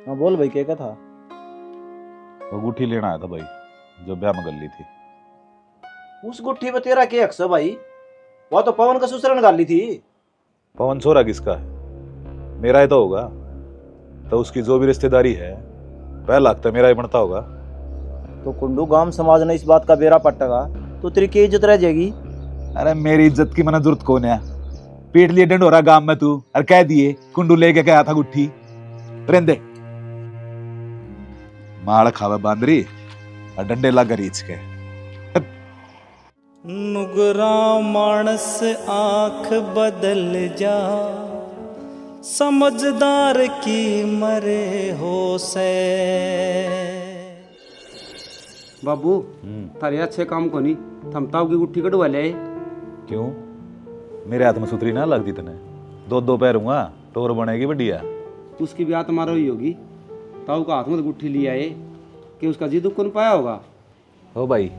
हाँ बोल भाई, क्या था? वो गुट्ठी लेना आया था भाई, जो ब्याह में गली थी। उस गुट्ठी पे तेरा क्या हक है भाई? वो तो पवन का ससुर ने गाली थी। पवन छोरा किसका है? मेरा ही तो होगा। तो उसकी जो भी रिश्तेदारी है पहला हक तो मेरा ही बनता होगा। तो कुंडू गांव समाज ने इस बात का बेरा पट्टेगा तो तेरी की इज्जत रह जाएगी। अरे मेरी इज्जत की मना जरूरत कौन है? पीट लिए डंडोरा गांव में तू और कह दिए कुंडू लेके गया था गुट्ठी। रेंदे माड़ खावे बांदरी और डंडे लग रीच के। नुगरा मानस आंख बदल जा, समझदार की मरे हो से। बाबू थारे अच्छे काम को नहीं थमताव की गुट्ठी कटवा ले। क्यों? मेरे हाथ में सुतरी ना लगती तने? दो दो पैरूंगा टोर बनेगी बढ़िया। उसकी भी आत्मा रोई होगी, ताऊ का हाथ में तो गुट्ठी लिया है कि उसका जी दुख कौन पाया होगा। हो भाई,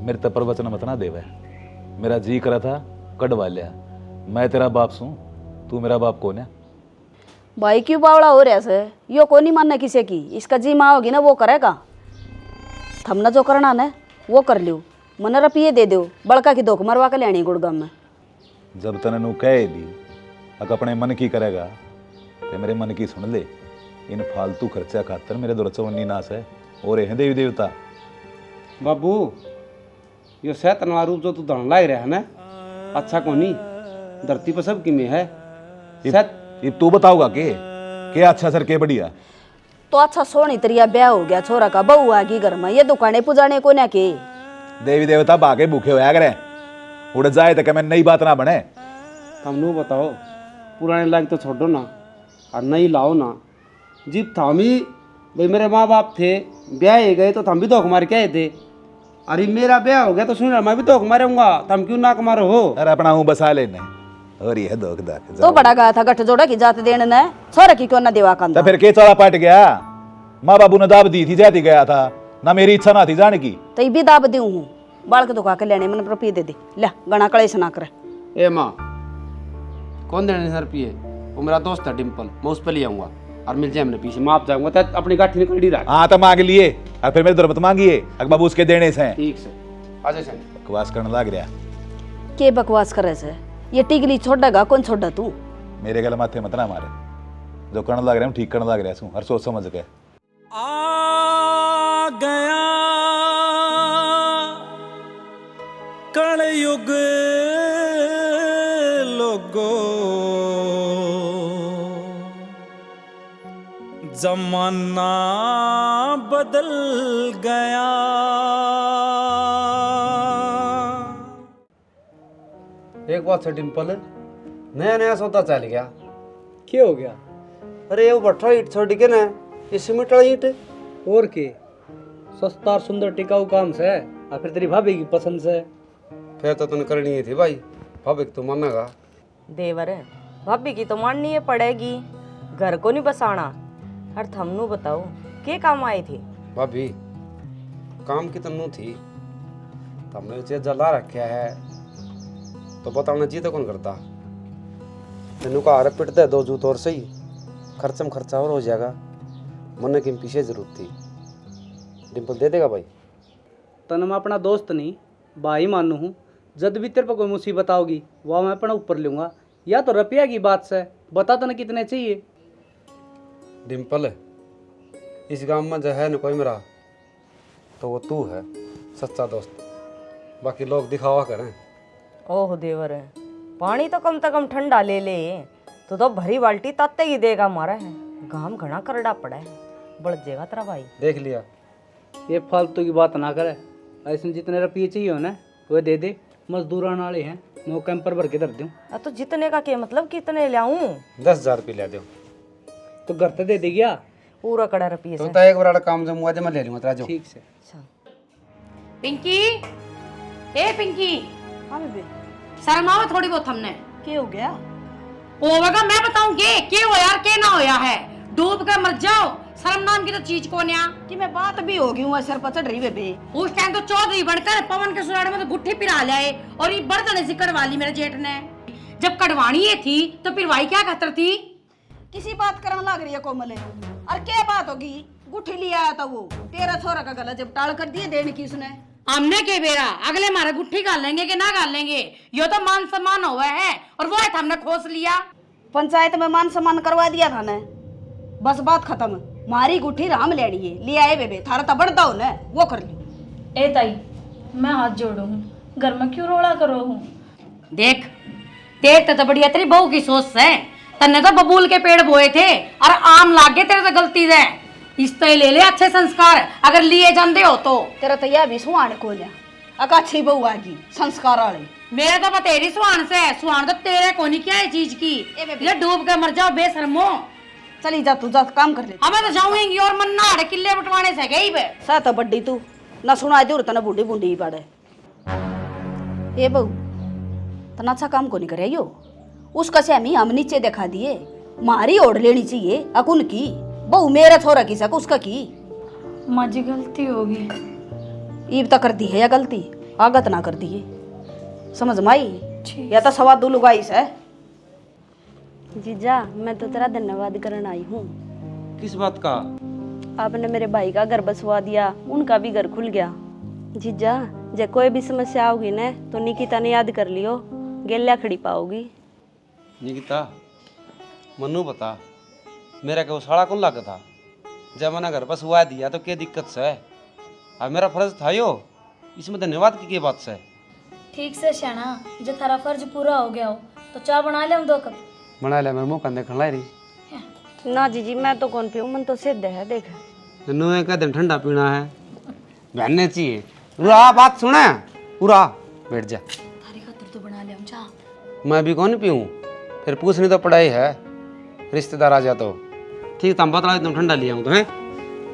मेरे तपर वचन मत ना देवे। मेरा जी करा था कटवा लिया। मैं तेरा बाप सूं, तू मेरा बाप कौन है? भाई क्यों बावड़ा हो रहा से? यो को नहीं मानना किसी की। इसका जी माँ होगी ना वो करेगा। थमना जो करना ना वो कर लियो। मन रपिए दे दो, बड़का की धोख मरवा के लेनी गुड़गाम में। जब तने नू कह दी अक अपने मन की करेगा ते मेरे मन की सुन ले। इन फालतू खर्चा खातर मेरे दो चवन्नी नाश है और हैं देवी देवता। बाबू यो शैतान वाला रूप जो तू धन लाग रहा है ना, अच्छा को नहीं धरती पर सब की में है। ये तू बताओगा के अच्छा सर के बढ़िया? तो अच्छा सोनी तरिया ब्याह हो गया छोरा का, बहू आ गई घर में, ये दुकाने पुजाने को ना के। देवी देवता बाके भूखे होया करे, उड़ जाए तो मैं नई बात ना बने। तुम नो बताओ, पुराने लायक तो छोड़ो ना और नहीं लाओ ना। जीप थाम ही भाई मेरे माँ बाप थे, ब्याह गए तो थम भी धोख मार के आए थे। अरे मेरा ब्याह हो गया तो सुन मैं भी धोख मारूंगा, तुम क्यों नाक मारो हो? अरे अपना हूँ बसा लेने और ये धोख दा तो बड़ा गया था गठ जोड़ा की जात देने ने, छोरा की क्यों ना देवा कंधा। तो फिर के चौड़ा पट गया? माँ बाबू ने दाब दी थी, जाती गया था ना, मेरी इच्छा ना थी जाने की। तो ये भी दाब दी हूँ, बालक दुखा के लेने मन रुपये दे दे ले, गणा कलेश ना करे। ए माँ कौन देने सर पिए? वो मेरा दोस्त है डिम्पल, मैं उस पर ले आऊंगा और मिल जाए मैंने पीछे माप जाऊंगा तो अपनी गाठी निकल डी रहा। हाँ तो मांग लिए और फिर मेरे दुर्मत मांगिए अक बाबू उसके देने से। ठीक से आजा से बकवास करने लग रहा। के बकवास करे से? ये टिगली छोड़ेगा कौन छोड़ा तू? मेरे गल माथे मत ना मारे, जो करने लग रहा हूँ ठीक करने लग रहा हूँ, हर सोच समझ के। आ गया कलयुग लोगो, जमाना बदल गया। एक बात से डिम्पल, नया नया सौदा चल गया। क्या हो गया? अरे ये भट्ठा ईट छोड़ के ना, ये सीमेंट वाला ईट और के सस्ता और सुंदर टिकाऊ काम से और फिर तेरी भाभी की पसंद से। फिर तो तूने करनी ही थी भाई, भाभी तू मानेगा। देवर भाभी की तो माननी है पड़ेगी, घर को नहीं बसाना। और थमनू बताओ के काम आई थी? भाभी काम की तन्नू थी, तुमने चीज जला रखा है तो बताना जी तो कौन करता। तेनू का आरे पिट दे दो जूत और सही, खर्चम खर्चा और हो जाएगा। मन की पीछे जरूरत थी, डिम्पल दे देगा भाई। तन मैं अपना दोस्त नहीं भाई मानू हूँ। जब भी तेरे पर कोई मुसीबत आओगी वह मैं अपना ऊपर लूँगा। या तो रुपया की बात से बता तने कितने चाहिए। डिम्पल इस गांव में जो है न कोई मेरा, तो वो तू है सच्चा दोस्त, बाकी लोग दिखावा करें। ओह देवर पानी तो कम से कम ठंडा ले ले, तो भरी बाल्टी ताते ही देगा मारा है। गाम घना करड़ा पड़ा है, बढ़ जाएगा तेरा भाई। देख लिया, ये फालतू की बात ना करे। ऐसे जितने रुपये चाहिए हो ना वो दे दे, मजदूरान वाले हैं, मैं कैंपर भर के धर दूँ। तो जितने का क्या मतलब, कितने लाऊं? 10,000 रुपये ले दो तो घर से दे दे गया पूरा कड़ा रुपये तो से। एक बार काम जब मुआवजे में ले लूंगा तेरा जो। ठीक से। पिंकी, ए पिंकी, हाँ बेबे शर्म आओ थोड़ी बहुत हमने। क्या हो गया? होगा मैं बताऊंगी के हो यार के ना होया है, डूब के मर जाओ। शर्म नाम की तो चीज को न्या कि मैं बात भी होगी हूँ सर पर चढ़ रही बेबे। उस टाइम तो चौधरी बनकर पवन के सुराड़ में तो गुट्ठी पिरा लाए और ये बर्तन से कड़वा ली मेरे जेठ ने। जब कड़वानी ये थी तो फिर भाई क्या खतर थी? किसी बात करने लग रही है कोमल। और क्या बात होगी, गुठी लिया आया था वो, तेरा छोरा का गला जब टाल कर दिए देने की उसने। हमने के बेरा अगले मारे गुट्ठी गाल लेंगे कि ना गाल लेंगे, यो तो मान सम्मान हुआ है और वो है हमने खोस लिया। पंचायत में मान सम्मान करवा दिया था ने, बस बात खत्म। मारी गुठी राम लेनी है, ले आए बेबे, थारा तो बढ़ता हो न, वो कर लियो। ए ताई, मैं हाथ जोड़ू हूँ, घर में क्यों रोड़ा करो हूँ? देख तेरे तो बढ़िया तेरी बहू की सोच है, तन्ने तो बबूल के पेड़ बोए थे और आम लाग गए तेरे तो गलती है। इस तरह ले ले अच्छे संस्कार अगर लिए जाते हो तो। तेरा तो यह भी सुहान को लिया, अका अच्छी बहू आगी संस्कार वाली। मेरे तो तेरी सुहान से है, सुहान तो तेरे को नहीं क्या है चीज की, ये डूब के मर जाओ बेशर्मो। चली जा तू, जा काम कर ले। हमें तो जाऊंगी और मन्ना अड़े किले बटवाने से गई बे। सा तो बड्डी तू ना सुना दूर तना बूढ़ी बूढ़ी पड़े। ये बहू तना अच्छा काम को नहीं करे यो, उसका से हम नीचे दिखा दिए, मारी ओढ़ लेनी चाहिए अकुन की, बहू मेरा छोरा की सक उसका की। माँ जी गलती होगी। ईब तक कर दी है या गलती, आगत ना कर दी है, समझ माई या तो सवा दो लुगाई से। जीजा मैं तो तेरा धन्यवाद करने आई हूँ। किस बात का? आपने मेरे भाई का घर बसवा दिया, उनका भी घर खुल गया। जीजा जे कोई भी समस्या होगी न तो निकिता ने याद कर लियो, गेल्या खड़ी पाओगी। निकिता मनु बता, मेरा क्या उसाड़ा कौन लगा था? जब मैंने घर बसवा दिया तो क्या दिक्कत से? अब मेरा फर्ज था यो, इसमें धन्यवाद की बात से? ठीक से श्याना, जो थारा फर्ज पूरा हो गया हो तो चाय बना ले हम 2 कप। बना ले, मेरे मुंह कंधे खड़ा रही। ना जीजी मैं तो कौन पीऊँ, मन तो सिद्ध है देख। नन्नू का दिन ठंडा पीना है, बहनने चाहिए। पूरा बात सुना, पूरा बैठ जा। थारी खातिर तो बना ले हम चाय। मैं भी कौन पीऊँ, फिर पूछनी तो पड़ाई है, रिश्तेदार आ जा तो। ठीक तुम बता तुम ठंडा लिया हूँ तो है,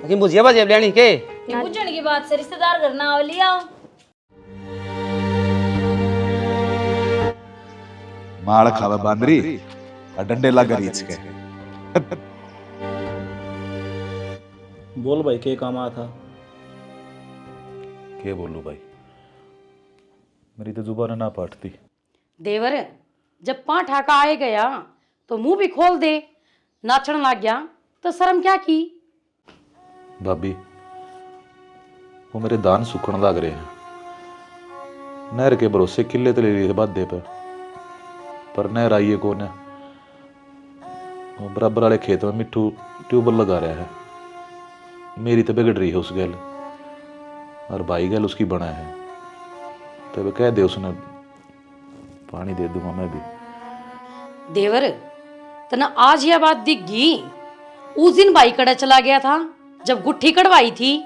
लेकिन बुझिया बाजे लेनी के पूछने की बात से रिश्तेदार घर ना आओ, ले आओ। माड़ खावे बांदरी और डंडे लगा रीछ के। बोल भाई के काम आया था? के बोलूं भाई, मेरी तो जुबान ना पाटती। देवर जब पांठा का आए गया तो मुंह भी खोल दे, नाचन लग गया तो शर्म क्या की? भाभी वो मेरे दान सुखण लग रहे हैं, नहर के भरोसे किले तो ले लिए बाधे पर नहर आई है कौन है? वो बराबर वाले खेत में मिट्टू ट्यूबवेल लगा रहा है, मेरी तो बिगड़ रही है उस गैल, और भाई गैल उसकी बना है, तो कह दे उसने पानी दे दूंगा मैं भी। देवर तना आज यह बात दिख गई, उस दिन भाई कड़ा चला गया था जब गुट्ठी कड़वाई थी,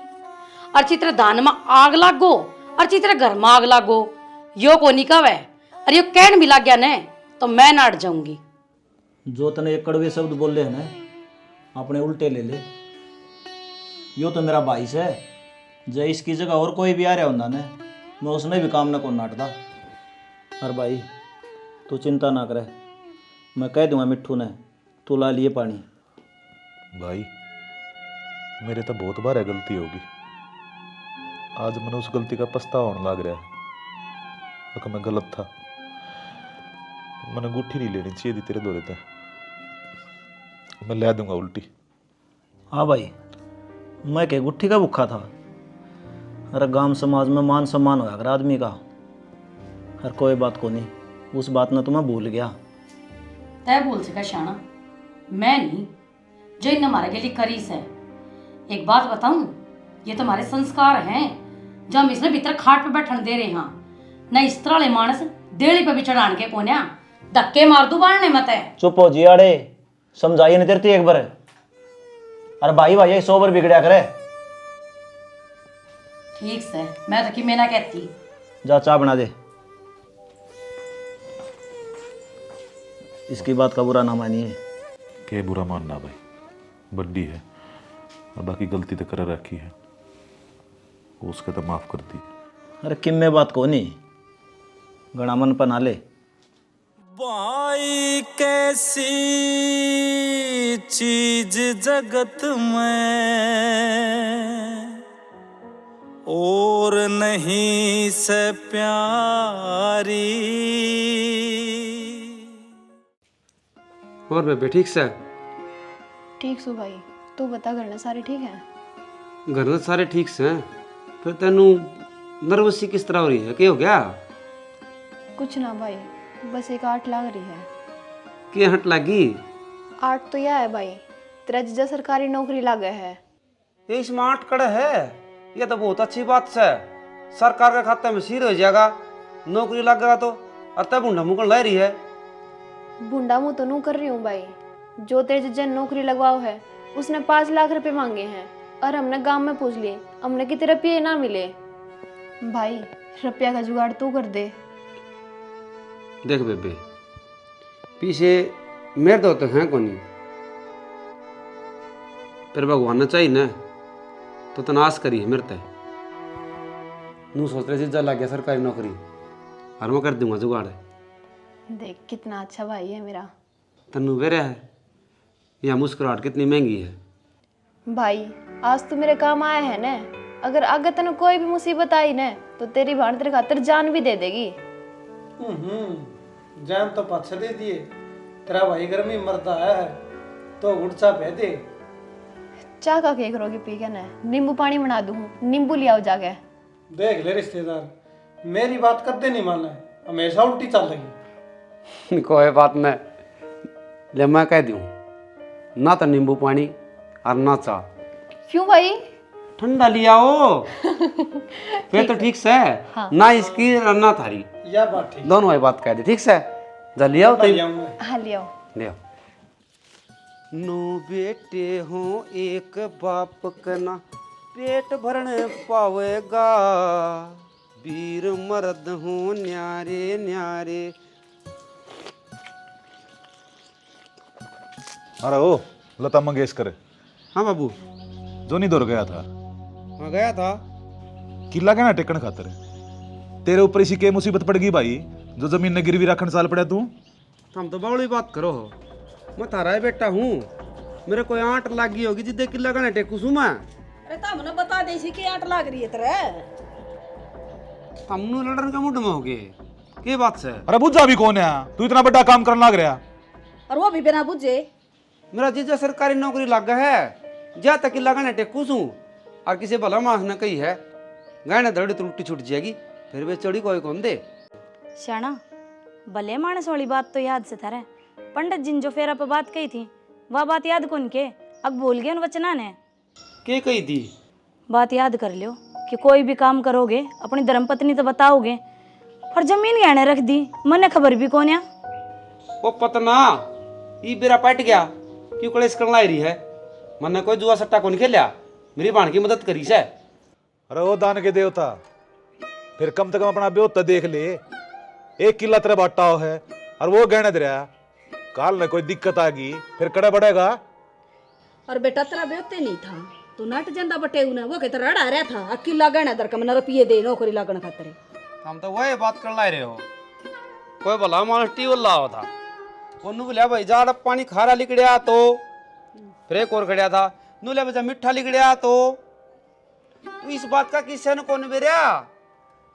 और चित्र दान में आग लागो और चित्र घर में आग लागो, यो को निकावे और यो कहन भी लग गया ने तो मैं नाट जाऊंगी। जो तने एक कड़वे शब्द बोले है ना, अपने उल्टे ले ले। यो तो मेरा भाई से, जो इसकी जगह और कोई भी आ रहा होता ना, मैं उसमें भी काम न को नाटता। और भाई तू चिंता ना करे, मैं कह दूंगा मिट्ठू ने, तू ला लिए पानी। भाई मेरे तो बहुत बार गलती होगी, आज मैंने उस गलती का पछतावा होने लग रहा है। अगर मैं गलत था, मैंने गुट्ठी नहीं लेनी चाहिए थी तेरे दौरे तक, मैं ले दूंगा उल्टी। हाँ भाई, मैं क्या गुट्ठी का भूखा था? अरे गांव समाज में मान सम्मान होया अगर आदमी का, हर कोई बात को नहीं, उस बात ने तो मैं भूल गया। तय बोल सका शाना, मैं नहीं जो इन हमारे के लिए करीस है। एक बात बताऊं, ये तो हमारे संस्कार हैं जो हम इसमें भीतर खाट पे बैठन दे रहे हैं, न इस तरह ले मानस देड़ी पे भी चढ़ान के कोन्या धक्के मार दू बाढ़ने मत है। चुप हो जी आड़े, समझाइए नहीं तेरती एक बार। अरे भाई भाई 100 बार बिगड़या करे। ठीक से मैं तो कि मैं ना कहती। जा चाय बना दे, इसकी बात का बुरा ना मानिए। के बुरा मानना भाई, बड्डी है और बाकी गलती तो कर रखी है, उसके तो माफ कर दी। अरे किम में बात को नहीं, गणा मन पना ले। भाई कैसी चीज जगत में और नहीं से प्यारी। और बेबे ठीक से? ठीक सो भाई। तू बता घर में सारे ठीक हैं? घर में सारे ठीक से हैं। फिर तेनू नर्वस सी किस तरह हो रही है? क्या हो गया? कुछ ना भाई, बस एक आठ लाग रही है। क्या हट लगी? आठ तो यह है भाई, तेरा जीजा सरकारी नौकरी लागे है। ये स्मार्ट कड़ है, ये तो बहुत अच्छी बात है। सरकार के खाते में सिर हो जाएगा, नौकरी लगेगा तो। अतः बुंडा मुकल ला रही है। बुंडा मुँह तो नू कर रही हूँ भाई। जो तेरे जीजा ने नौकरी लगवाओ है उसने 5 लाख रुपए मांगे हैं और हमने गांव में पूछ लिए, हमने कि तेरा रुपये ना मिले। भाई रुपया का जुगाड़ तू कर दे। देख बेबे, पीछे मेरे तो हैं कोनी, फिर भगवान ने चाहिए ना तो तनाश करी है मेरे ते। नू सोच रहे जीजा लग गया सरकारी नौकरी, और मैं कर दूंगा जुगाड़। देख कितना अच्छा भाई है मेरा। तन्नू वेरा है या मुस्कुराहट कितनी महंगी है। भाई आज तू मेरे काम आया है ना, अगर आगे तेन कोई भी मुसीबत आई ना तो तेरी भाण तेरे खातिर जान भी दे देगी। जान तो पाछे दे दिए, तेरा भाई घर में मरता है तो गुड़चा पे दे। चाह का क्या करोगी पी के ना? नींबू पानी बना दूँ, नींबू ले आओ जाके। देख ले रिश्तेदार, मेरी बात कदे नहीं माना, हमेशा उल्टी चल रही। कोई बात नहीं, ले मैं कह दूँ ना तो नींबू पानी और ना चाह। क्यों भाई? ठंडा लिया हो फिर तो ठीक से। हाँ। ना इसकी और ना थारी, यह बात ठीक। दोनों ये बात कह दी ठीक से। जा लिया हो तो हाँ ले आओ। ले आओ। नो बेटे हो एक बाप कना, पेट भरन पावेगा। वीर मर्द हो न्यारे न्यारे। अरे ओ लता मंगेशकर, हाँ बाबू। जो नहीं दौड़ गया था, हाँ गया था। किला कहना टेकन खातर तेरे ऊपर इसी के मुसीबत पड़ गई भाई, जो जमीन ने गिरवी रखन साल पड़ा तू। हम तो बावली बात करो हो, मैं थारा ही बेटा हूँ। मेरे कोई आंट लागी होगी जिद्दे किला कहना टेकू सू मैं। अरे तो हमने बता दे सी कि आट लाग रही है तेरे। हमनू लड़न का मुड में हो गए, के बात से? अरे बुझा भी कौन है? तू इतना बड़ा काम करने लग रहा। और वो भी बिना बुझे। मेरा जीजा सरकारी नौकरी लग है, जा तक किला कहना टेकू सू। और किसी भला मास ने कही है गहने दड़ी त्रुटि छूट जाएगी, फिर वे चढ़ी कोई कौन दे। श्याणा, भले मानस वाली बात तो याद से थारे, पंडित जिन जो फेरा पे बात कही थी वह बात याद कौन के? अब भूल गए उन वचना ने। के कही थी? बात याद कर लियो कि कोई भी काम करोगे अपनी धर्मपत्नी तो बताओगे, और जमीन गहने रख दी, मने खबर भी कौन या? वो पतना ई बेरा पट गया, क्यों कलेश करना रही है? मन्ने कोई जुआ सट्टा कौन खेलिया, मेरी बाण की मदद करी से। अरे ओ दान के देवता, फिर कम से कम अपना ब्योत तो देख ले। एक किला तेरा बाटा है और वो गहने दे रहा, काल में कोई दिक्कत आ गई फिर कड़ा बढ़ेगा। और बेटा तेरा बेवते नहीं था, तू नट जंदा बटे उन्हें वो कहते रड़ा रहा था अकेला गहना दर का मन रुपये दे नौकरी लागण खातिर। हम तो वही बात करना रहे हो, कोई भला मानस टीवल लाओ था, उन्होंने बोलिया भाई जा पानी खारा लिकड़िया तो फिर एक और खड़िया था, नूले बजा मिठा लिकड़िया तो इस बात का किसी ने कौन बेरिया?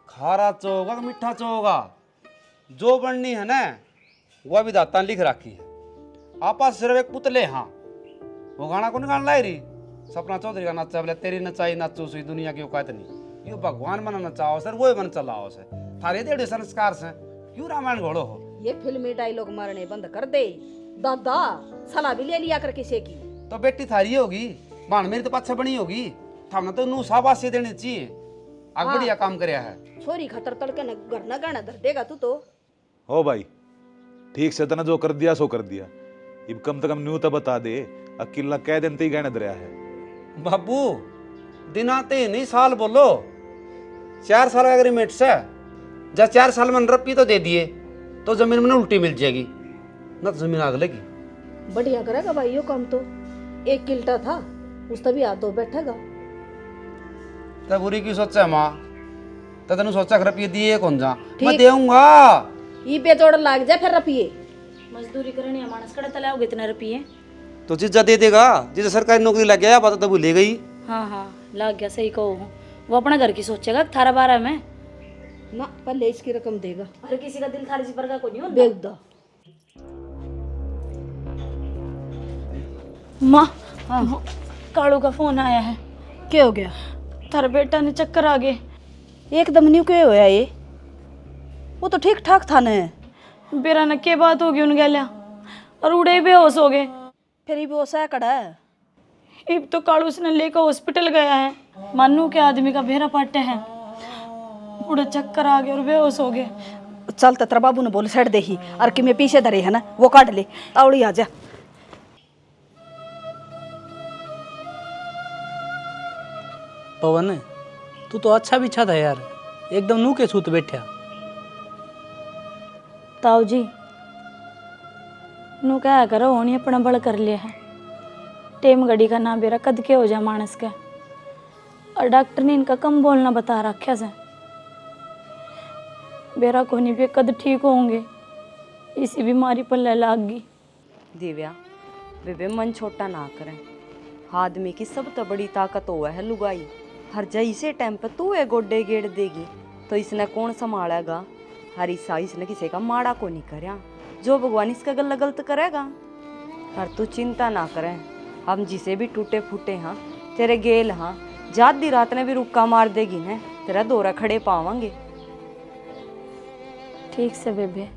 खारा चोगा मिठा चोगा, जो बननी है ना वह भी दाता लिख रखी है। आपा सिर्फ एक पुतले। हाँ वो गाना कौन गाना लाई रही? सपना चौधरी का नचा बोले तेरी नचाई नाचो सुई दुनिया की औकात नहीं। यो भगवान मन नचाओ सर, वो मन चलाओ से, थारे देड़े संस्कार से क्यों रामायण घोड़ो हो? ये फिल्मी डायलॉग मारने बंद कर दे दादा, सलाह भी ले लिया कर किसी की। तो बेटी थारी होगी, बाण मेरी तो पाछे बनी होगी, थामने तो नू शाबाशी देनी चाहिए। आग बढ़िया काम करया है। छोरी खतर तड़के न घर न गाना धर देगा तू तो। हो भाई ठीक से तना जो कर दिया सो कर दिया, इब कम से कम न्यू तो बता दे, अकेला कह दिन ही गहने दरिया है। बाबू दिनाते नहीं साल बोलो, 4 साल का एग्रीमेंट से जा 4 साल में रपी तो दे दिए तो जमीन में उल्टी मिल जाएगी, न तो जमीन आग लगी। बढ़िया करेगा भाई यो काम तो। एक किल्टा था उस तभी हाथ धो बैठेगा। तब बुरी की सोचा माँ, तो तेन सोचा रपिए दिए कौन जा, मैं ठीक। देऊंगा। ई बेजोड़ लाग जाए फिर रुपये। मजदूरी करनी है मानस कड़े तले आओगे इतने रुपये। तो जीजा दे देगा, जीजा सरकारी नौकरी लग गया बात तो भूले गई। हाँ हाँ लग गया, सही कहो। वो अपना घर की सोचेगा थारा बारह में ना पहले इसकी रकम देगा। अरे किसी का दिल थारी पर का कोई नहीं होता। बेवदा माँ कालू का फोन आया है। क्या हो गया? थारा बेटा ने चक्कर आ गए। एकदम न्यू क्यों होया ये? वो तो ठीक ठाक था ने। बेरा ने के बात होगी उन गैलिया और उड़े बेहोश हो गए। फिर ही वो सा कड़ा है। इब तो कालू उसने लेकर हॉस्पिटल गया है। मानू के आदमी का बेरा पट्टे है, उड़े चक्कर आ गए और बेहोश हो गए। चल तेरा बाबू ने बोल साइड दे ही और कि मैं पीछे धरे है ना वो काट ले। तावड़ी आ जा। पवन तू तो अच्छा बिछा था यार, एकदम नू के सूत बैठा। ताऊ जी नू क्या करो होनी अपना बड़ कर लिया है। टेम घड़ी का ना बेरा कद के हो जा मानस का, और डॉक्टर ने इनका कम बोलना बता रखा से। बेरा कोनी पे कद ठीक होंगे, इसी बीमारी पर लाग गई। दिव्या बेबे मन छोटा ना करें, आदमी की सब तो बड़ी ताकत हुआ है लुगाई। हर जैसे टाइम पे तू है गोडे गेड़ देगी तो इसने कौन संभालेगा। हर ईसा इसने किसी का माड़ा को नहीं करया, जो भगवान इसका गला गलत करेगा। और तू चिंता ना करें, हम जिसे भी टूटे फूटे हाँ तेरे गेल हाँ, जात दी रात ने भी रुक्का मार देगी न तेरा दौरा खड़े पावांगे। ठीक से बेबे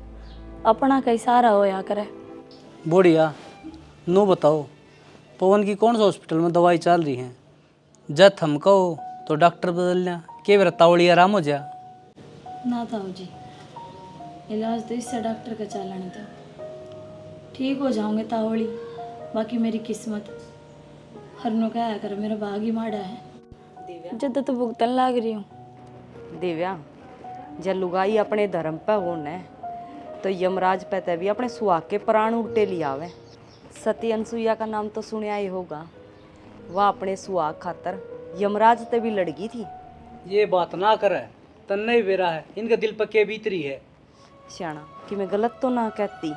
अपना कई सारा होया करे। बढ़िया। नो बताओ पवन की कौन सा हॉस्पिटल में दवाई चल रही है? जब हम कहो तो डॉक्टर बदलना के बेरा तावड़ी आराम हो जा। ना ताऊ जी इलाज तो इससे डॉक्टर का चालानी था। ठीक हो जाऊंगे तावड़ी, बाकी मेरी किस्मत हरनो क्या कर मेरा भाग ही माड़ा है। जद तो भुगतन लाग रही हूँ। दिव्या जब लुगाई अपने धर्म पे हो न तो यमराज पे भी अपने सुहाग के प्राण उल्टे लिया आवे। सती अनसुईया का नाम तो सुनया ही होगा। वह अपने सुहाग खातर यमराज ते भी लड़गी थी। ये बात ना करे तन नहीं बेरा है, इनका दिल पक्के भीतरी है। श्याणा कि मैं गलत तो ना कहती।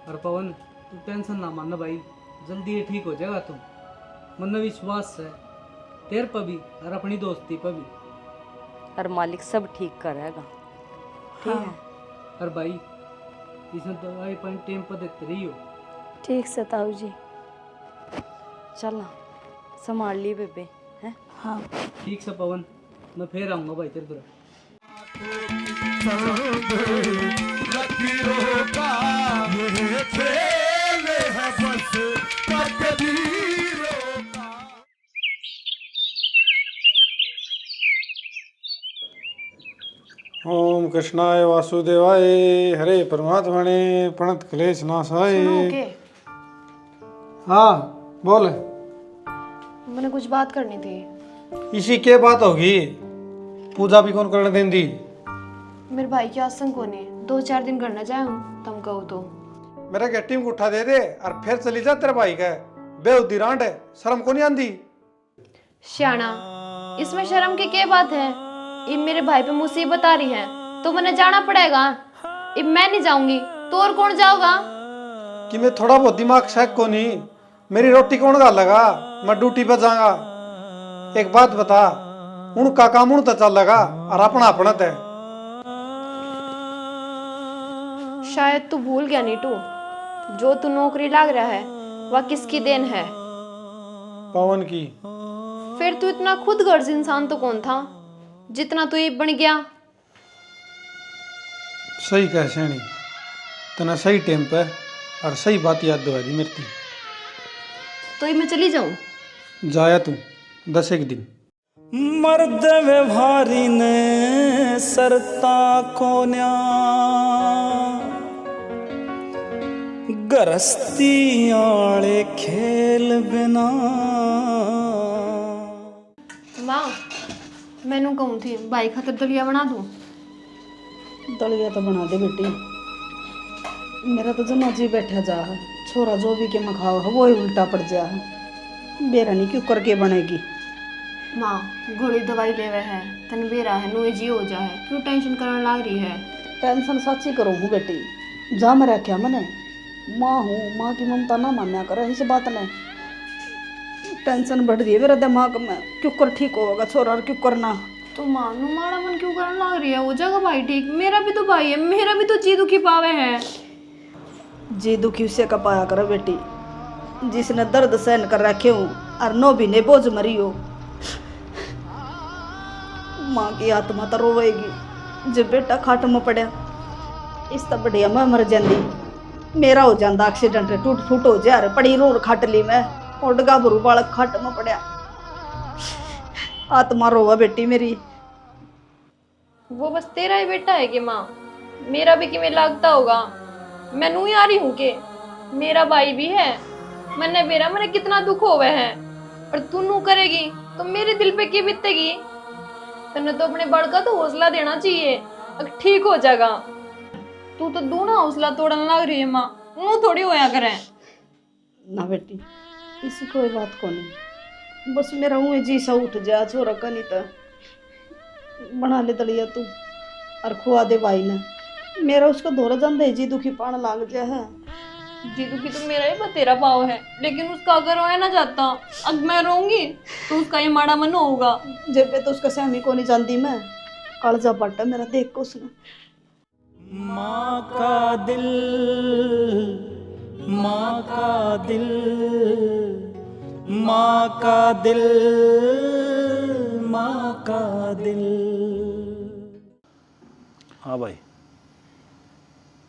और पवन तू टेंशन ना मान भाई, जल्दी ये ठीक हो जाएगा। तुम मन विश्वास है तेरे पर भी और अपनी दोस्ती पर भी। और मालिक सब ठीक करेगा। ठीक है। और भाई इसने दवाई पानी टाइम पर देते रही हो। ठीक से ताऊ जी। चलना संभाल ली बेबे हैं। हाँ ठीक से पवन, मैं फिर आऊँगा भाई तेरे तरफ। ओम कृष्णाय वासुदेवाय हरे परमात्मने प्रणत क्लेश नाशाय। हाँ बोल। मैंने कुछ बात करनी थी। इसी के बात होगी, पूजा भी कौन करने देंदी? मेरे भाई की आसंग को ने 2-4 दिन करना चाहे हूँ, तुम कहो तो। मेरा गट्टी में उठा दे दे और फिर चली जा तेरे भाई का। बेउद्दी रांड है, शर्म को नहीं आंदी? श्याणा इसमें शर्म की क्या बात है? इब मेरे भाई पे मुसीबत आ रही है तो मैंने जाना पड़ेगा। इब मैं नहीं जाऊंगी तो और कौन जाओगा? कि मैं थोड़ा बहुत दिमाग शेक को नहीं, मेरी रोटी कौन गा लगा? मैं ड्यूटी पर जाऊंगा। एक बात बता, उनका काम उन तो चल लगा और अपना अपना है। शायद तू भूल गया नीटू, जो तू नौकरी लाग रहा है वह किसकी देन है? पवन की। फिर तू इतना खुद गर्ज इंसान तो कौन था जितना तू बन गया? सही कह सैनी, तना सही टाइम पे और सही बात याद दिवा दी मेरी। तो मैं चली जाऊं? जाया तू 10 एक दिन। मर्द व्यवहारी ने सरता कोन्या गरस्ती आले खेल बिना। माँ मैनू कहूँ थी भाई खातर दलिया बना दूँ। दलिया तो बना दे बेटी, मेरा तो जना जी बैठा जा है। छोरा जो भी के मैं खाओ वो ही उल्टा पड़ जा है। बेरा नहीं क्यों करके बनेगी। माँ घोड़ी दवाई लेवे है, तन बेरा है नुए जी हो जा है, क्यों टेंशन करने लाग रही है? टेंशन सच्ची करो हूँ बेटी, जा मैं रखा मैंने माँ हूँ, माँ की ममता ना मान्या करे इस बात ने। टेंशन बढ़ रही है मेरा दिमाग में, क्यों कर ठीक होगा छोरा और क्यों करना। तो माँ नू माड़ा मन क्यों करने लाग रही है? हो जाएगा भाई ठीक, मेरा भी तो भाई है, मेरा भी तो जी दुखी पावे है। जी दुखी उससे का पाया करे बेटी, जिसने दर्द सहन कर रखे हूँ और नो भी ने बोझ मरी हो। माँ की आत्मा तो रोवेगी जब बेटा खाट में पड़ा। इस तो बढ़िया मैं मर जाती, मेरा हो जाता एक्सीडेंट टूट फूट हो जा पड़ी रोर खाट ली मैं और डगा भरू बालक खाट में पड़ा। आत्मा रोवा बेटी मेरी। वो बस तेरा ही बेटा है कि माँ, मेरा भी किमें लागता होगा। मैं नू ही आ रही हूँ कि मेरा भाई भी है, मैंने मेरा मैंने कितना दुख होवे है, पर तू नू करेगी तो मेरे दिल पे की बीतेगी। तन्ने तो अपने बड़ का तो हौसला देना चाहिए, अब ठीक हो जाएगा। तू तो दूना हौसला तोड़ने लग रही है माँ, नू थोड़ी होया करे। ना बेटी इसी कोई बात को नहीं, बस मेरा मुँह जी सा उठ जा छोरा का नहीं तो बना ले दलिया तू और खुआ दे भाई ने। मेरा उसका दौरा जाता है जी दुखी पान लाग जा है। जी दुखी तो मेरा ही बतेरा पाव है, लेकिन उसका अगर रोया ना जाता अब मैं रोऊंगी तो उसका ये माड़ा मन होगा। जब पे तो उसका सहमी को नहीं जानती मैं, कालजा पट्टा मेरा देख को उसने। माँ का दिल, माँ का दिल, माँ का दिल, माँ का दिल। हाँ भाई,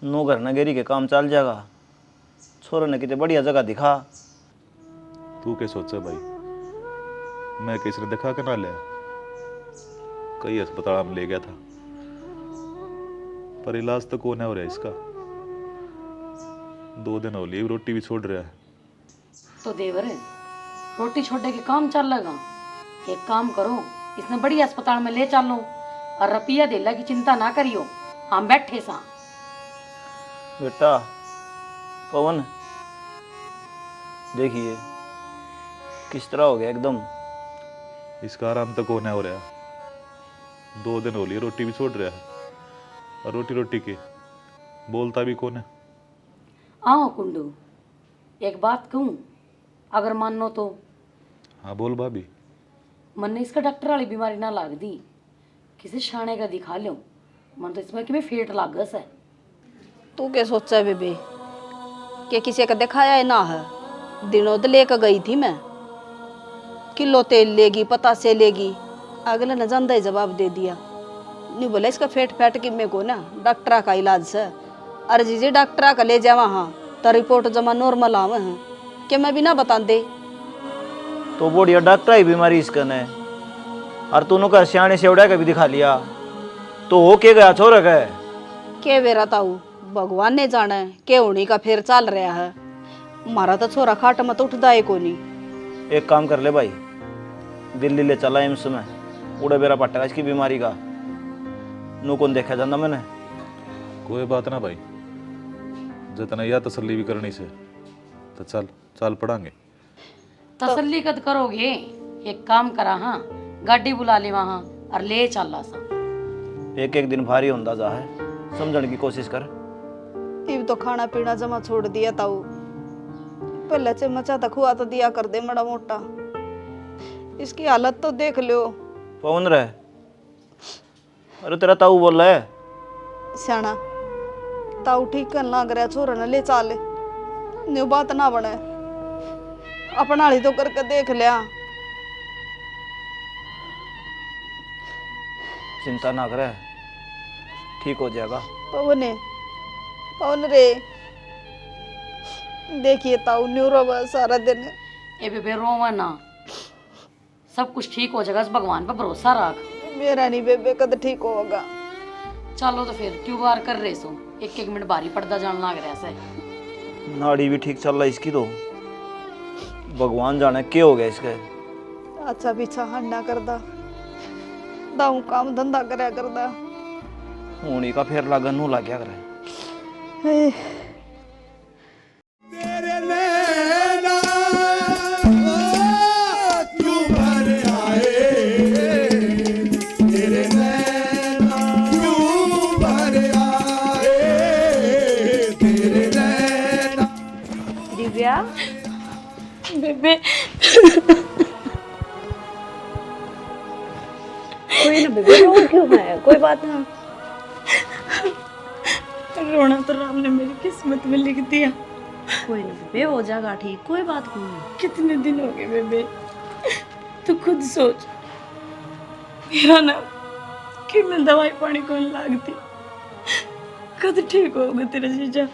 नो घर नगेरी के काम चल जाएगा। छोरे ने कितने बढ़िया जगह दिखा। तू क्या सोचा भाई, मैं किसी ने दिखा के ना लिया, कई अस्पताल में ले गया था, पर इलाज तो कौन है हो रहा है इसका। 2 दिन हो लिए रोटी भी छोड़ रहा है। तो देवर रोटी छोड़ने के काम चल लगा। एक काम करो, इसने बड़ी अस्पताल में ले चलो और रुपया देला की चिंता ना करियो, हम बैठे सा। बेटा पवन देखिए किस तरह हो गया एकदम। इसका आराम तो कौन है हो रहा, 2 दिन हो लिए रोटी भी छोड़ रहा है, और रोटी रोटी के बोलता भी कौन है। आओ कुंडू, एक बात कहूँ अगर मानो तो। हाँ बोल भाभी। मन ने इसका डॉक्टर वाली बीमारी ना लाग दी, किसी शाने का दिखा लो। मन तो इसमें कि मैं फेट लागस है। तू क्या सोचा है बेबे कि किसी का दिखाया है ना है। दिनों तो लेकर गई थी मैं, किलो तेल लेगी पतासे लेगी, अगले ने जानदा ही जवाब दे दिया। नहीं बोला इसका फेट फैट कि मेरे को ना डॉक्टरा का इलाज से। अरे जी डॉक्टरा का ले जावा हाँ तो रिपोर्ट जमा नॉर्मल आवे हैं कि मैं भी ना बता दे। तो बढ़िया डॉक्टर ही बीमारी इसका ने, और तूने का सियाने सेवड़ा का भी दिखा लिया तो हो के गया छोरा का के बेरा ताऊ भगवान ने जाने के उन्हीं का फेर चल रहा है। मारा तो छोरा खाट मत उठदा है को नहीं। एक काम कर ले भाई, दिल्ली ले चला एम्स में, उड़े बेरा पट्टा इसकी बीमारी का नू कौन देखा जाता मैंने। कोई बात ना भाई, जितना यह तसल्ली भी करनी से तो चल चल पड़ांगे। तसल्ली कद करोगे, एक काम करा हाँ गाड़ी बुला ले वहाँ और ले चला सा। एक एक दिन भारी होता जा है, समझने की कोशिश कर। इब तो खाना पीना जमा छोड़ दिया ताऊ, पहले चमचा तक हुआ तो दिया कर दे बड़ा मोटा। इसकी हालत तो देख लो। पवन रहे, अरे तेरा ताऊ बोल रहा है सियाना ताऊ ठीक कर लग रहा छोरा ने ले चाले न्यू बात ना बने, अपना ही तो करके देख लिया। चिंता ना करे, ठीक हो जाएगा। पवन पवन रे देखिए ताऊ न्यूरो सारा दिन। ए बेबे रोवा ना, सब कुछ ठीक हो जाएगा, भगवान पर भरोसा रख। मेरा नहीं बेबे कद ठीक होगा। चलो तो फिर क्यों बार कर रहे सो, एक एक मिनट बारी पड़ता जान लग रहा है। नाड़ी भी ठीक चल रहा है इसकी, तो भगवान जाने क्या हो गया इसके। अच्छा पीछा हंडा करदा दाऊ काम धंधा करया करदा होनी का फेर लागन नू लग गया करे। तेरे नैना क्यों भर आए, तेरे नैना क्यों भर आए, तेरे नैना। दिव्या बेबे कोई ना बेबे रो क्यों है, कोई बात ना। रोना तो राम ने मेरी किस्मत में लिख दिया, कोई नहीं बेबे, हो जाएगा ठीक, कोई बात नहीं। कितने दिन हो गए बेबे, तू खुद सोच। मेरा ना कि मैं दवाई पानी को नहीं लागती, कद ठीक होगा तेरा जीजा।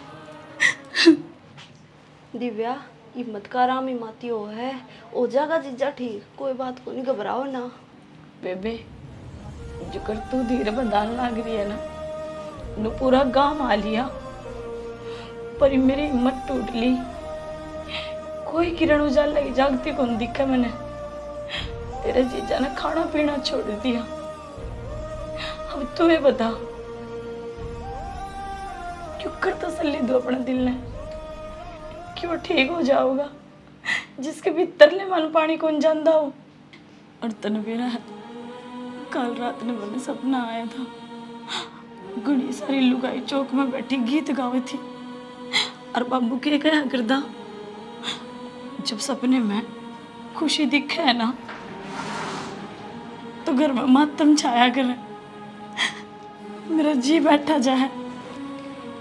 दिव्या हिम्मत का आराम ही माती हो जाएगा जीजा ठीक, कोई बात को नहीं, घबराओ ना। बेबे जो कर तू धीरे बंधान लाग रही है ना, नु पूरा गांव आ लिया, पर मेरी हिम्मत टूट ली। कोई किरण उजाला की जागती कौन दिखा मैंने। तेरे जीजा ने खाना पीना छोड़ दिया। अब तुम्हें बता क्यों कर तसल्ली दो अपने दिल ने, क्यों ठीक हो जाओगा जिसके भीतर ले मन पानी कौन जानदा हो। और तनवीर है, कल रात ने मैंने सपना आया था, घनी सारी लुगाई चौक में बैठी गीत गावे थी, और बाबू के कहा करदा जब सपने में खुशी दिखे है ना तो घर में मातम छाया करे, मेरा जी बैठा जाए।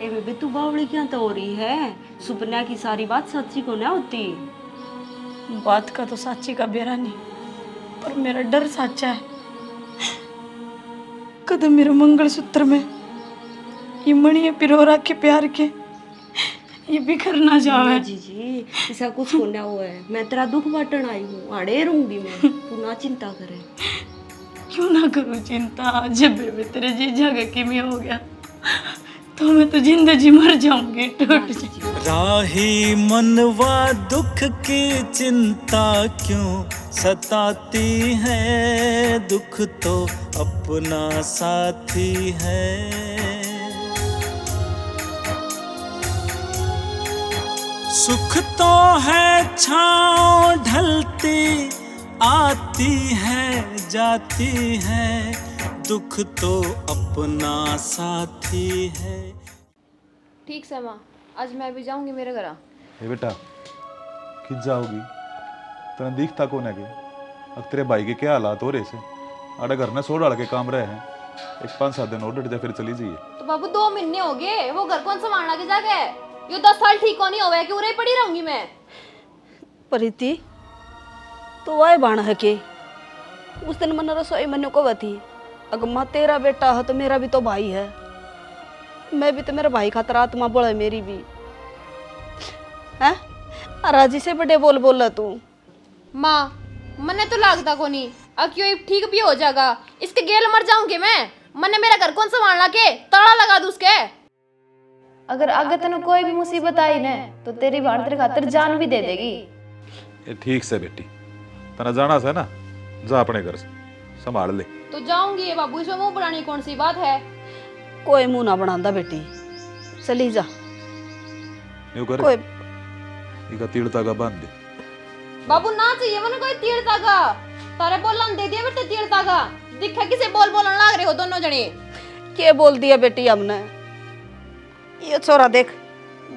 ए बेबे तू बावड़ी क्या तो हो रही है, सुपना की सारी बात सच्ची को ना होती। बात का तो साची का बेरा नहीं, पर मेरा डर साचा है। कदम मेरे मंगलसूत्र में ये मणि पिरो रखे प्यार के ये बिखर ना जावे। जी जी ऐसा कुछ होना हुआ है, मैं तेरा दुख बांटन आई हूँ, आड़े रहूंगी मैं, तू ना चिंता करे। क्यों ना करूँ चिंता, जब बेबे तेरे जीजा का किमी हो गया तो मैं तो जिंदगी मर जाऊंगी, टूट जाऊंगी। राही मनवा दुख की चिंता क्यों सताती है, दुख तो अपना साथी है। सुख तो है छाँव ढलती आती है जाती है, दुख तो अपना साथी है। ठीक से माँ, आज मैं भी जाऊंगी मेरे घर। ए बेटा खिंच जाओगी, तने दिखता कौन है कि अब तेरे भाई के क्या हालात हो रहे से, आड़े घर में 100 डाल के काम रहे हैं, एक 5-7 दिन और डट जाए फिर चली जाइए। तो बाबू 2 महीने हो गए, वो घर कौन संभालना के जाके, ये 10 साल ठीक होनी होवे कि उरे पड़ी रहूंगी मैं। प्रीति तो आए बाण है के उस दिन मन रसोई मैंने को बती, अगर माँ तेरा बेटा है तो मेरा भी तो भाई है, मैं भी तो मेरा भाई खातर आत्मा बोला मेरी भी है। राजी से बड़े बोल बोला तू। माँ मने तो लागता को नहीं, अब क्यों ठीक भी हो जाएगा, इसके गेल मर जाऊंगी मैं। मने मेरा घर कौन संभालना के, ताला लगा दूं उसके। अगर आगे तेन कोई भी मुसीबत आई ना तो तेरी बहन तेरे खातिर जान भी दे देगी। ये ठीक से बेटी, तना जाना से ना, जा अपने घर से संभाल ले। तो जाऊंगी बाबू, इसमें मुंह बनानी कौन सी बात है। कोई मुंह ना बनांदा बेटी, चली जा। यूं कर कोई इका तीड़ तागा बांध दे। बाबू ना चाहिए मने कोई तीर तागा, तारे बोलन दे दिया बेटे तीर तागा। दिखा किसे बोल बोलन लाग रहे हो दोनों जने। के बोल दिया बेटी हमने, ये छोरा देख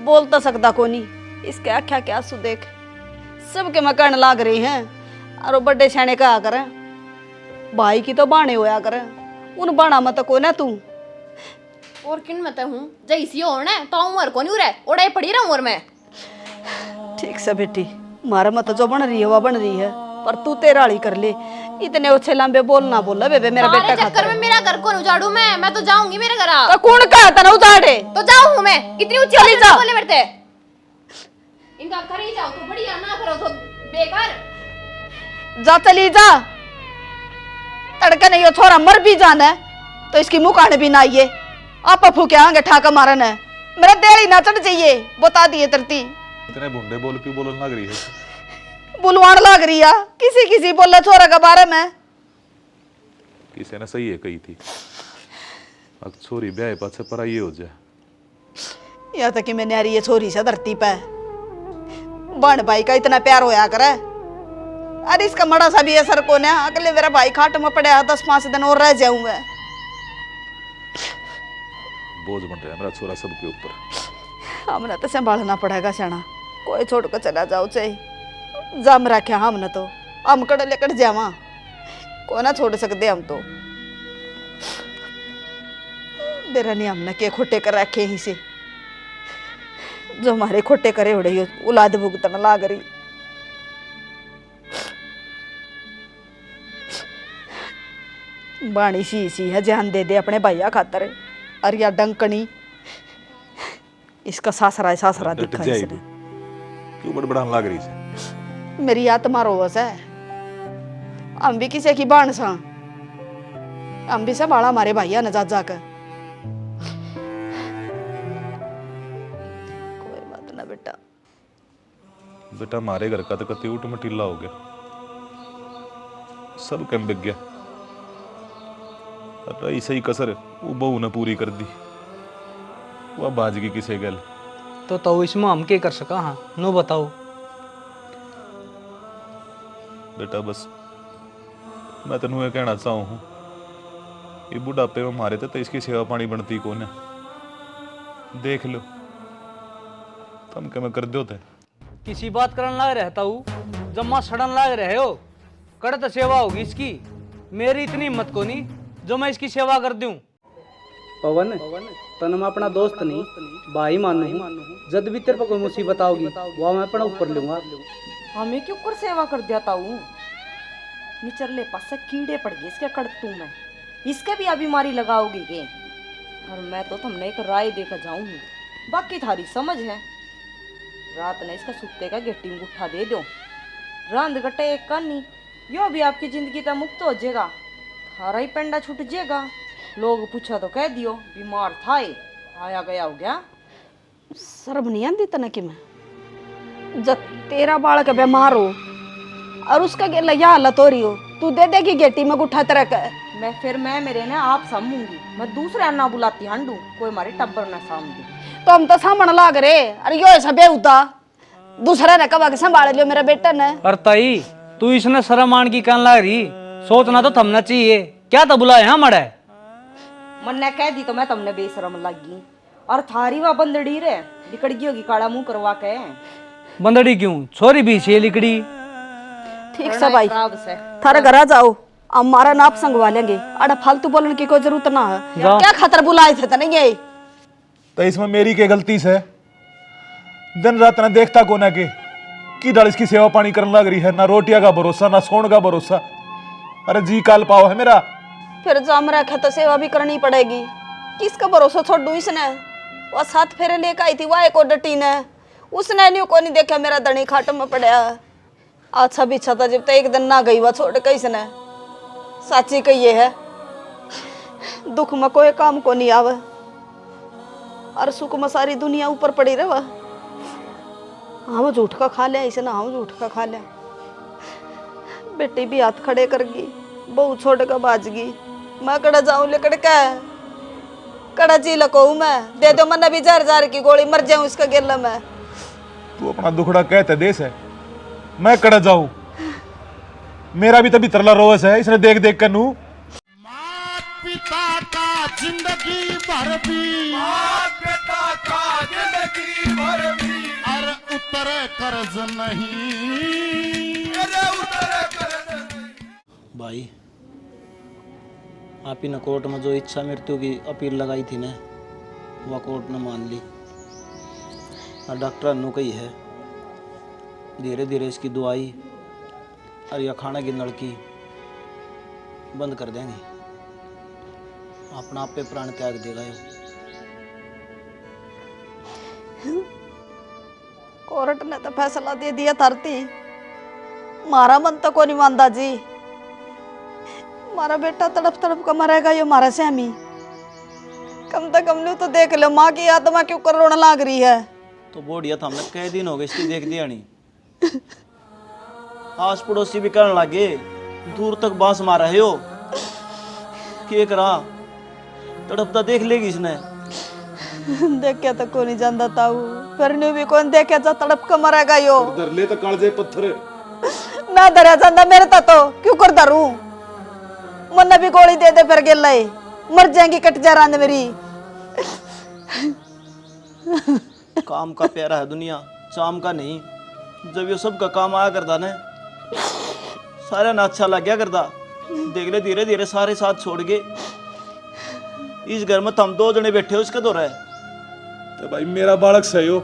बोल तो सकता को नहीं, इसके आख्या के आंसू देख सबके मकान लाग रही हैं, और वो बड़े छाने का आकर भाई की तो बाणे होया करे, उन बाणा मत को ना तू और किन मत हूं जैसी होने तो उम्र को नहीं रहे ओड़े पड़ी रहूं। और मैं ठीक से बेटी, मारा मत जो बन रही है वह बन रही है, पर तू तेराड़ी कर ले, इतने अच्छे लंबे बोल ना बोला बेबे मेरा बेटा चक्कर में मेरा घर कौन उजाड़ू मैं तो जाऊंगी मेरे घर। तो कौन कहा था ना उजाड़े, तो जाऊं मैं, इतनी ऊंची चली जा। बोले मेरे इनका कर ही जाओ तो बढ़िया, ना करो तो बेकार। जा चली जा, तड़का नहीं हो छोरा मर भी जाना है तो इसकी मुंह काने भी ना आइए, आप फूके आएंगे ठाका मारन है, मेरा देड़ी ना चढ़ जाइए, बता दिए तरती। इतने भुंडे बोल क्यों बोलने लग रही है, बुलवान लग रही है, किसी किसी बोला छोरा के बारे में। किसी ने सही है कही थी, अब छोरी ब्याह पाछे पर ये हो जाए। यहाँ तक कि मैंने आ रही है छोरी से धरती पे, बहन भाई का इतना प्यार होया करे, अरे इसका मड़ा सा भी असर को ना, अगले मेरा भाई खाट में पड़े 10-5 दिन और रह जाऊं मैं। बोझ बन रहा है मेरा छोरा सबके ऊपर। हमने तो संभालना पड़ेगा सना, कोई छोड़ कर चला जाओ चाहे जम रखे हमने तो, हम कड़ लेकर जावा को ना छोड़ सकते हम तो। बेरा नहीं हमने के खोटे कर रखे ही से, जो हमारे खोटे करे उड़े हो औलाद भुगतन लाग रही। बाणी सी है जान दे दे अपने भैया खातर। अरे या डंकनी इसका सासरा सासरा दिखा इसने। क्यों बड़बड़ाने लाग रही से? मेरी आत्मा रोवस है। हम भी किसी की बाण सा, हम भी सब आड़ा हमारे भैया न जा जाकर। कोई बात ना बेटा। बेटा हमारे घर का तो कति उठ मटीला हो गया, सब कम बिक गया। ऐसे ही कसर वो बहू ने पूरी कर दी, वह बाजगी किसे गल। तो इसमें हम क्या कर सका? हाँ नो बताओ बेटा बस मैं तेन ये कहना चाहूँ हूँ, ये बुढ़ापे में मारे थे तो इसकी सेवा पानी बनती कौन है? देख लो तुम क्या मैं कर दो थे। किसी बात करने लग रहता हूँ, जम्मा सड़न लग रहे हो। कर तो सेवा होगी इसकी, मेरी इतनी हिम्मत को नहीं जो मैं इसकी सेवा कर दूं। पवन तन मैं अपना दोस्त नहीं भाई मानू हूँ। जब भी तेरे पर कोई मुसीबत आओगी वो मैं अपना ऊपर लूंगा। हमें क्यों कर सेवा कर देता हूँ? निचरले पास से कीड़े पड़ गए इसके कड़तू में, इसके भी अभी बीमारी लगाओगी के? और मैं तो तुमने एक राय देकर जाऊंगी, बाकी थारी समझ है। रात ने इसका सुत्ते का गेटी में उठा दे दो, रांद गट्टे एक कानी, यो भी आपकी जिंदगी का मुक्त हो जाएगा, थारा ही पेंडा छूट जाएगा। लोग पूछा तो कह दियो बीमार था ये, आया गया हो गया। शर्म नहीं आती तना कि मैं जब तेरा बालक बीमार हो और उसका गेला या हालत हो रही हो, तू दे देगी गेटी में गुठा तरह का। मैं मेरे ने आप सामूंगी, मैं दूसरे अन्ना बुलाती हंडू, कोई हमारे टब्बर ना सामूंगी। तो हम तो सामने लाग रहे। अरे यो ऐसा बेउता दूसरा ने कहा कि संभाल लियो मेरा बेटा ने। अरे ताई तू इसने शर्म मान की कहने लग रही, सोचना तो थमना चाहिए। क्या तो बुलाया हमारे मन ने कह दी तो मैं तुमने बेशरम लगी। और थारी वह बंदड़ी रे लिकड़ गई होगी काला मुंह करवा के। बंदड़ी क्यों? छोरी भी छे लिकड़ी। ठीक से भाई थारे घर आ जाओ, हमारा नाप संगवा लेंगे। अरे फालतू बोलने की कोई जरूरत ना है। क्या खातर बुलाए थे तने ये? तो इसमें मेरी क्या गलती से? दिन रात ना देखता कोना के कि डाल इसकी सेवा पानी करने लग रही है, ना रोटिया का भरोसा ना सोने का भरोसा। अरे जी काल पाओ है मेरा। फिर जाम रखा तो सेवा भी करनी पड़ेगी। किसका भरोसा छोड़ दूं इसने? वह 7 फेरे लेकर आई थी वाह को डटी ने, उसने न्यू को नहीं देखा मेरा दणी खाट में पड़ा। अच्छा बिछा था जब तक एक दिन ना गई वह छोड़ के इसने। साची कही है दुख में कोई काम को नहीं आवे और सुख में सारी दुनिया ऊपर पड़ी रहे। हम झूठ का खा लिया इसे ना, हम झूठ का खा लिया। बेटी भी हाथ खड़े करगी, बहू छोड़ कर बाजगी। मैं कड़ा जाऊं लेकर क्या कड़ा जी लको मैं दे दो मन भी जार की गोली मर जाऊं इसका गेला में। तू अपना दुखड़ा कहते देश है, मैं कड़ा जाऊं? मेरा भी तभी तरला रोवस है इसने देख देख कर नू। मात पिता का जिंदगी भर भी, मात पिता का जिंदगी भर भी, अरे उतरे कर्ज नहीं, अरे उतरे कर्ज नहीं। भाई आप ही ने कोर्ट में जो इच्छा मृत्यु की अपील लगाई थी ना, वह कोर्ट ने मान ली। और डॉक्टर ने कही है धीरे धीरे इसकी दवाई और यह खाने की नलकी बंद कर देंगे, अपना आप पे प्राण त्याग देगा। कोर्ट ने तो फैसला दे दिया धरती, मारा मन तो को नहीं मानता जी। मारा बेटा तड़प तड़प का मरेगा यो मारा सहमी। कम से कम लो तो देख लो माँ की आत्मा क्यों कर रोने लाग रही है। तो बोढ़िया था हमने कई दिन हो गए इसकी देख दिया नहीं। आस पड़ोसी भी कहने लगे दूर तक बांस मारा है यो, के करा तड़पता देख लेगी इसने। देखा तो को नहीं जानता ताऊ, फिर न्यू भी कौन देखे जा तड़प का मरेगा यो। डर ले तो कालजे पत्थर ना डरा जाता मेरे तो क्यों कर डरूं? मन भी गोली दे दे फिर गेल मर जाएंगी कट जा रांद मेरी। काम का प्यारा है दुनिया, शाम का नहीं। जब ये सब का काम आया करता ने सारे ना अच्छा लग गया करता। देख ले धीरे धीरे सारे साथ छोड़ के इस घर में तुम 2 जने बैठे हो, इसका दो रहा है। तो भाई मेरा बालक सही हो,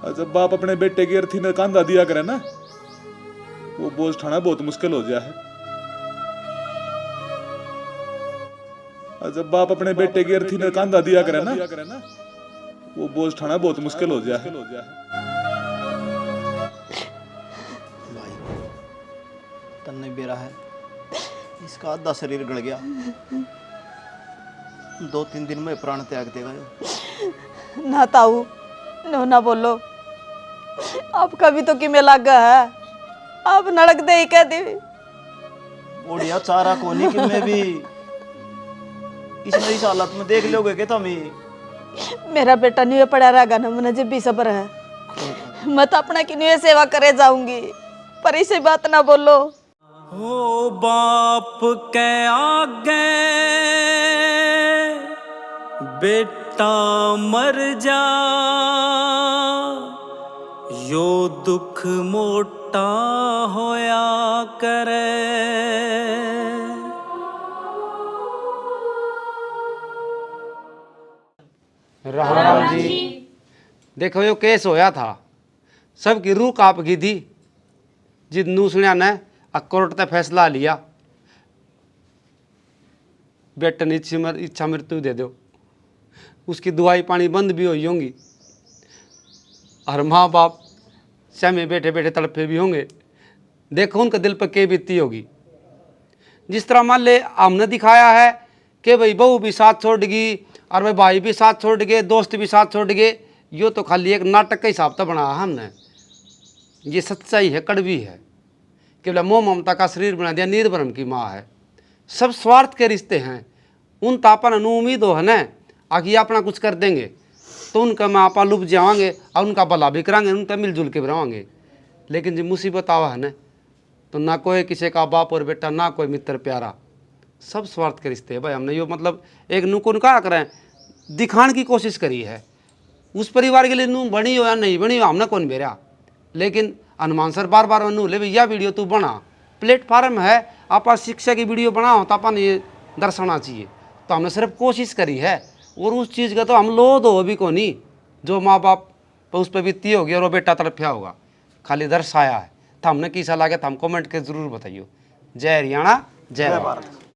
और जब बाप अपने बेटे की अर्थी ने कांधा दिया करे ना, वो बोझ उठाना बहुत मुश्किल हो गया है। और जब बाप अपने बेटे की अर्थी ने कांधा दिया करे ना, वो बोझ उठाना बहुत मुश्किल हो गया है। भाई तन्ने बेरा है, इसका आधा शरीर गल गया, 2-3 दिन में प्राण त्याग देगा। ना ताऊ नो ना बोलो, आपका भी तो किमें लागा है, आप नड़क दे ही कह दी। ओडिया चारा कोनी कि मैं भी इस हालत में देख लोगे कि तुम ही। मेरा बेटा नहीं पड़ा रहेगा ना, मुझे जब भी सब्र है, मैं तो अपना की नहीं सेवा करे जाऊंगी, पर इसे बात ना बोलो। हो बाप के आगे बेटा मर जा, यो दुख मोटा होया करे। राम जी। देखो यो केस होया था, सबकी रूह कांप गई थी। जिद नूसणिया ने कोर्ट ने फैसला लिया, बेटे ने इच्छा मृत्यु दे दो। उसकी दवाई पानी बंद भी हुई होंगी, और माँ बाप सहमे बैठे बैठे तड़पे भी होंगे। देखो उनके दिल पर क्या बीती होगी। जिस तरह मान ले हमने दिखाया है कि भाई बहू भी साथ छोड़ गई और भाई भाई भी साथ छोड़ गए, दोस्त भी साथ छोड़ गए, यो तो खाली एक नाटक का हिसाब तो बनाया हमने। ये सच्चाई है, कड़वी है। केवल मोह ममता का शरीर बना दिया, निर्भरम की माँ है। सब स्वार्थ के रिश्ते हैं। उन तापन अनु उम्मीद हो है न आगे अपना कुछ कर देंगे तो उनका माँ आपा लुभ जावांगे और उनका भला भी करांगे, उनका मिलजुल के बनावांगे। लेकिन जब मुसीबत आवा है न तो ना कोई किसी का बाप और बेटा, ना कोई मित्र प्यारा, सब स्वार्थ के रिश्ते है। भाई हमने यो मतलब एक नुकुन क्या करें, दिखाने की कोशिश करी है। उस परिवार के लिए नू बनी हो या नहीं बनी हो हमने कौन बेरा, लेकिन हनुमान सर बार बार नू ले भैया वीडियो तू बना, प्लेटफार्म है, आप शिक्षा की वीडियो बनाओ तो अपन ये दर्शाना चाहिए। तो हमने सिर्फ कोशिश करी है, और उस चीज़ का तो हम लो दो अभी को नहीं, जो माँ बाप पर उस पर बीती होगी और वो बेटा तड़फिया होगा, खाली दर्शाया है। तो हमने कैसा लगे तो हम कमेंट के जरूर बताइए। जय हरियाणा, जय भारत।